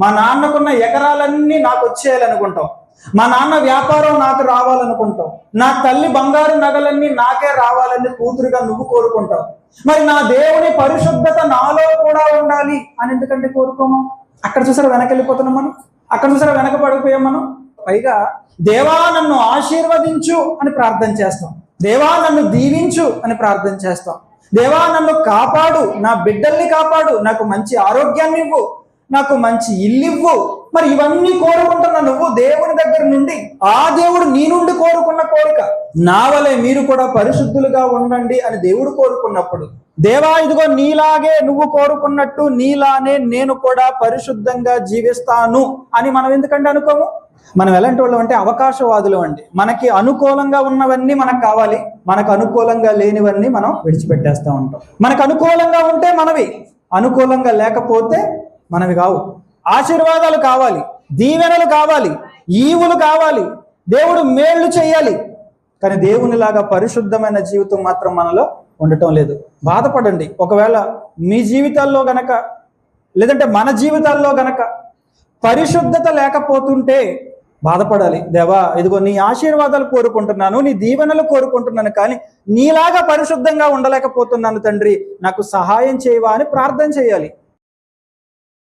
మా నాన్నకున్న ఎకరాలన్నీ నాకు వచ్చేయాలనుకుంటాం, మా నాన్న వ్యాపారం నాకు రావాలనుకుంటాం, నా తల్లి బంగారు నగలన్నీ నాకే రావాలని కూతురుగా నువ్వు కోరుకుంటావు. మరి నా దేవుని పరిశుద్ధత నాలో కూడా ఉండాలి అని ఎందుకంటే కోరుకోము? అక్కడ చూసారా వెనకెళ్ళిపోతున్నాం మనం, అక్కడ చూసారా వెనకబడిపోయాం మనం. పైగా దేవా నన్ను ఆశీర్వదించు అని ప్రార్థన చేస్తాం, దేవా నన్ను దీవించు అని ప్రార్థన చేస్తాం, దేవా నన్ను కాపాడు, నా బిడ్డల్ని కాపాడు, నాకు మంచి ఆరోగ్యాన్ని ఇవ్వు, నాకు మంచి ఇల్లు ఇవ్వు. మరి ఇవన్నీ కోరుకుంటున్న నువ్వు దేవుని దగ్గర నుండి, ఆ దేవుడు నీ నుండి కోరుకున్న కోరిక, నా వలె మీరు కూడా పరిశుద్ధులుగా ఉండండి అని దేవుడు కోరుకున్నప్పుడు, దేవా ఇదిగో నీలాగే నువ్వు కోరుకున్నట్టు నీలానే నేను కూడా పరిశుద్ధంగా జీవిస్తాను అని మనం ఎందుకంటే అనుకోము? మనం ఎలాంటి వాళ్ళం అంటే అవకాశవాదులు అండి. మనకి అనుకూలంగా ఉన్నవన్నీ మనకు కావాలి, మనకు అనుకూలంగా లేనివన్నీ మనం విడిచిపెట్టేస్తూ ఉంటాం. మనకు అనుకూలంగా ఉంటే మనవి, అనుకూలంగా లేకపోతే మనవి కావు. ఆశీర్వాదాలు కావాలి, దీవెనలు కావాలి, ఈవులు కావాలి, దేవుడు మేళ్లు చేయాలి, కానీ దేవునిలాగా పరిశుద్ధమైన జీవితం మాత్రం మనలో ఉండటం లేదు. బాధపడండి ఒకవేళ మీ జీవితాల్లో గనక, లేదంటే మన జీవితాల్లో గనక పరిశుద్ధత లేకపోతుంటే బాధపడాలి. దేవా ఇదిగో నీ ఆశీర్వాదాలు కోరుకుంటున్నాను, నీ దీవెనలు కోరుకుంటున్నాను, కానీ నీలాగా పరిశుద్ధంగా ఉండలేకపోతున్నాను తండ్రి, నాకు సహాయం చేయవా అని ప్రార్థన చేయాలి.